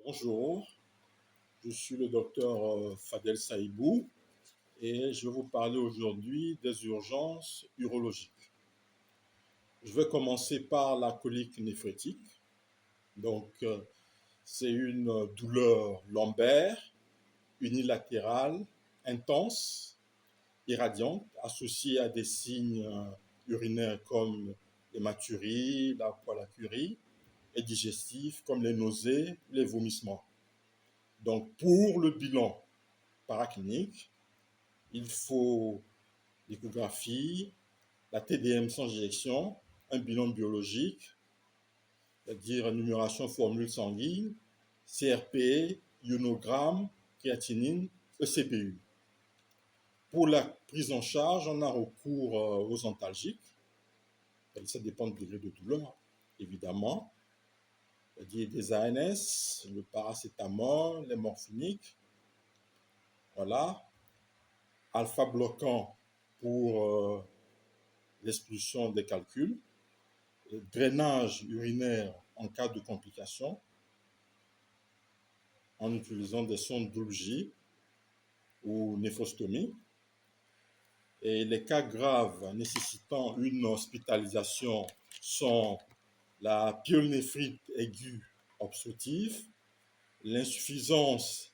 Bonjour, je suis le docteur Fadel Saïbou et je vais vous parler aujourd'hui des urgences urologiques. Je vais commencer par la colique néphrétique. C'est une douleur lombaire, unilatérale, intense, irradiante, associée à des signes urinaires comme l'hématurie, la pollacurie, et digestifs comme les nausées, les vomissements. Donc, pour le bilan paraclinique, il faut l'échographie, la TDM sans injection, un bilan biologique, c'est-à-dire numération formule sanguine, CRP, ionogramme, créatinine, ECPU. Pour la prise en charge, on a recours aux antalgiques, ça dépend du degré de douleur, évidemment, c'est-à-dire des ANS, le paracétamol, les morphiniques, voilà, alpha-bloquant pour l'expulsion des calculs, drainage urinaire en cas de complications, en utilisant des sondes Dulgi ou néphrostomie. Et les cas graves nécessitant une hospitalisation sont la pyélonéphrite aiguë obstructive, l'insuffisance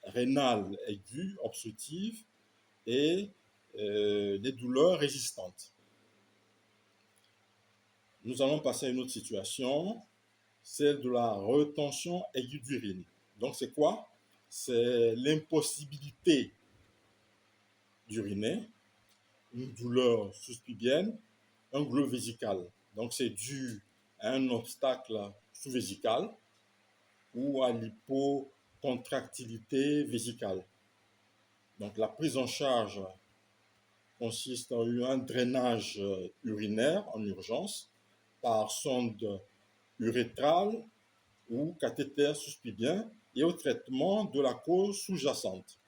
rénale aiguë obstructive et des douleurs résistantes. Nous allons passer à une autre situation, celle de la retention aiguë d'urine. Donc c'est quoi? C'est l'impossibilité d'uriner, une douleur sous-pubienne, un glot vésical. Donc c'est dû à un obstacle sous-vésical ou à l'hypocontractilité vésicale. Donc la prise en charge consiste en un drainage urinaire en urgence par sonde urétrale ou cathéter sous-pubien et au traitement de la cause sous-jacente.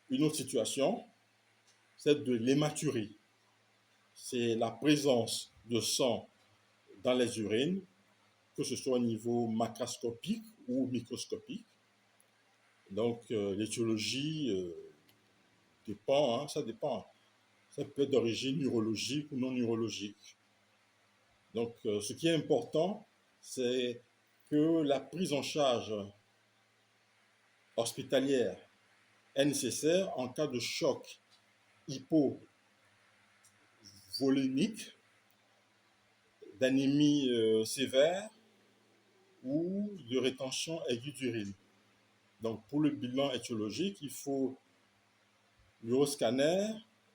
Une autre situation, c'est de l'hématurie. C'est la présence de sang dans les urines, que ce soit au niveau macroscopique ou microscopique. Donc l'étiologie dépend, ça dépend. Ça peut être d'origine urologique ou non urologique. Donc ce qui est important, c'est que la prise en charge hospitalière est nécessaire en cas de choc hypovolémique, d'anémie sévère ou de rétention aiguë d'urine. Donc pour le bilan étiologique, il faut l'uroscanner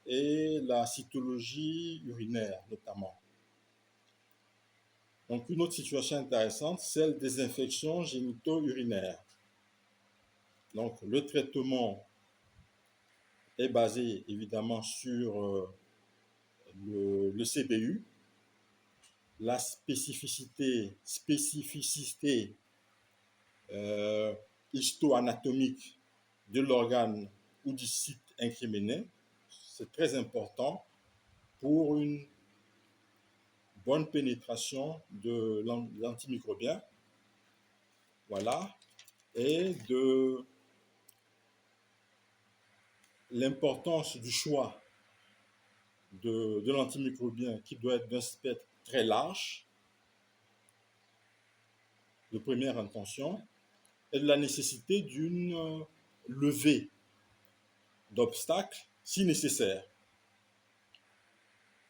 et la cytologie urinaire notamment. Donc une autre situation intéressante, celle des infections génito-urinaires. Donc le traitement est basé évidemment sur le CBU, la spécificité histoanatomique de l'organe ou du site incriminé. C'est très important pour une bonne pénétration de l'antimicrobien. Voilà. Et de l'importance du choix de l'antimicrobien qui doit être d'un spectre très large, de première intention, et de la nécessité d'une levée d'obstacles si nécessaire.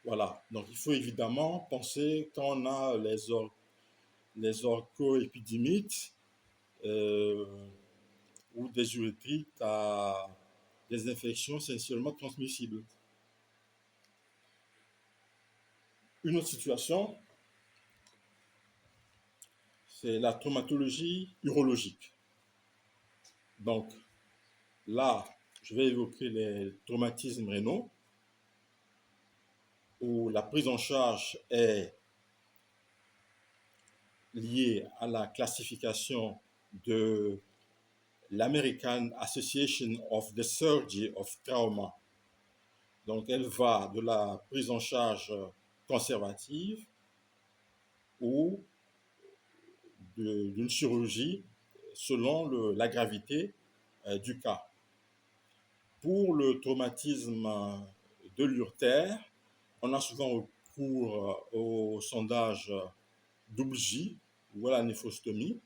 Voilà, donc il faut évidemment penser quand on a les orchoépidémites ou des urétrites à des infections essentiellement transmissibles. Une autre situation, c'est la traumatologie urologique. Donc là, je vais évoquer les traumatismes rénaux où la prise en charge est liée à la classification de l'American Association of the Surgery of Trauma. Donc elle va de la prise en charge conservative ou d'une chirurgie selon la gravité du cas. Pour le traumatisme de l'urtère, on a souvent recours au sondage double J ou à la néphrostomie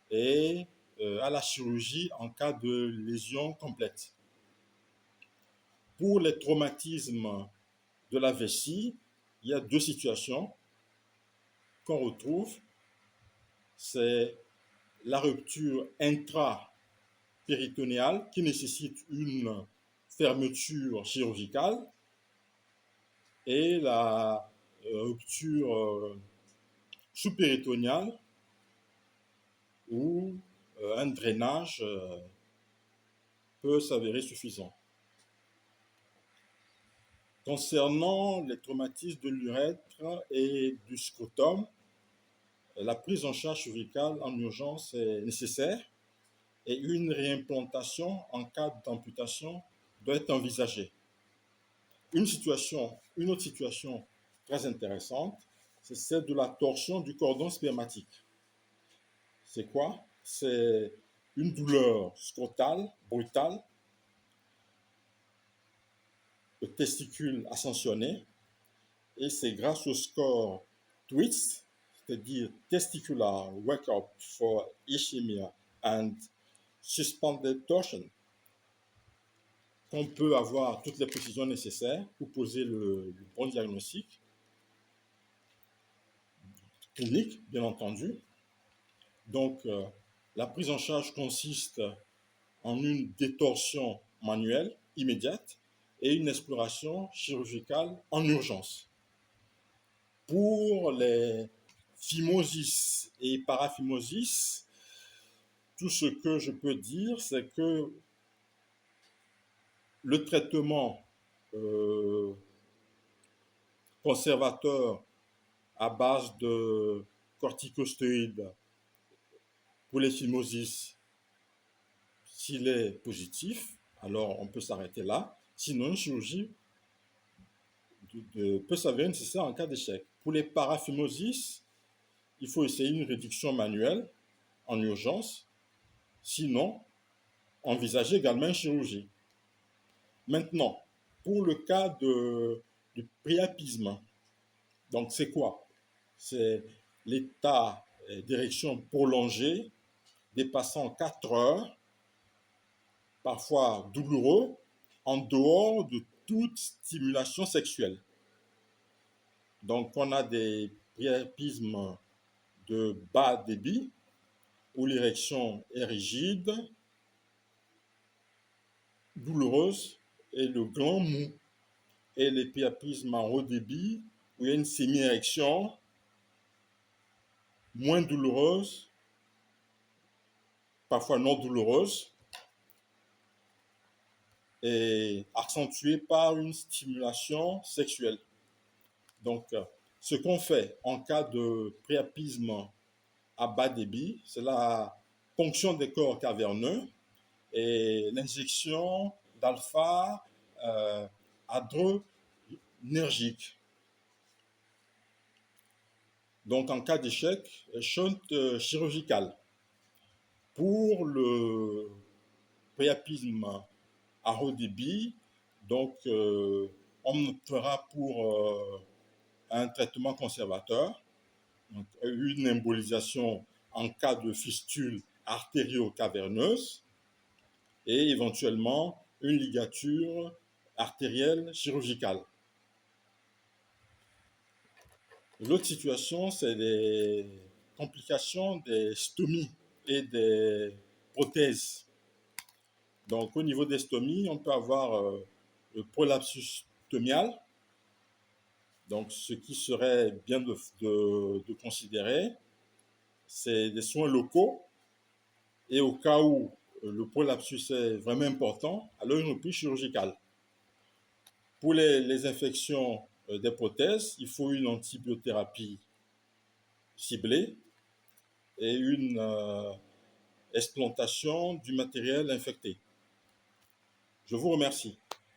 et à la chirurgie en cas de lésion complète. Pour les traumatismes de la vessie, il y a deux situations qu'on retrouve. C'est la rupture intra-péritonéale qui nécessite une fermeture chirurgicale et la rupture sous-péritoniale où un drainage peut s'avérer suffisant. Concernant les traumatismes de l'urètre et du scrotum, la prise en charge chirurgicale en urgence est nécessaire et une réimplantation en cas d'amputation doit être envisagée. Une autre situation très intéressante, c'est celle de la torsion du cordon spermatique. C'est quoi? C'est une douleur scrotale, brutale, le testicule ascensionné, et c'est grâce au score TWIST, c'est-à-dire Testicular Workup for Ischemia and Suspended Torsion, qu'on peut avoir toutes les précisions nécessaires pour poser le bon diagnostic clinique, bien entendu. Donc, la prise en charge consiste en une détorsion manuelle immédiate et une exploration chirurgicale en urgence. Pour les phimosis et paraphimosis, tout ce que je peux dire, c'est que le traitement conservateur à base de corticoïdes pour les phimosis, s'il est positif, alors on peut s'arrêter là. Sinon, une chirurgie peut s'avérer nécessaire en cas d'échec. Pour les paraphimosis, il faut essayer une réduction manuelle en urgence. Sinon, envisager également une chirurgie. Maintenant, pour le cas du priapisme, donc c'est quoi? C'est l'état d'érection prolongée dépassant 4 heures, parfois douloureux, en dehors de toute stimulation sexuelle. Donc, on a des priapismes de bas débit où l'érection est rigide, douloureuse et le gland mou. Et les priapismes en haut débit où il y a une semi-érection moins douloureuse, parfois non douloureuse, et accentuée par une stimulation sexuelle. Donc, ce qu'on fait en cas de priapisme à bas débit, c'est la ponction des corps caverneux et l'injection d'alpha adrénergique. Donc, en cas d'échec, shunt chirurgical. Pour le priapisme à haut débit, donc on optera pour un traitement conservateur, donc une embolisation en cas de fistule artério-caverneuse et éventuellement une ligature artérielle chirurgicale. L'autre situation, c'est les complications des stomies et des prothèses. Donc, au niveau des stomies, on peut avoir le prolapsus stomial. Donc, ce qui serait bien de considérer, c'est des soins locaux. Et au cas où le prolapsus est vraiment important, alors une reprise chirurgicale. Pour les infections des prothèses, il faut une antibiothérapie ciblée et une explantation du matériel infecté. Je vous remercie.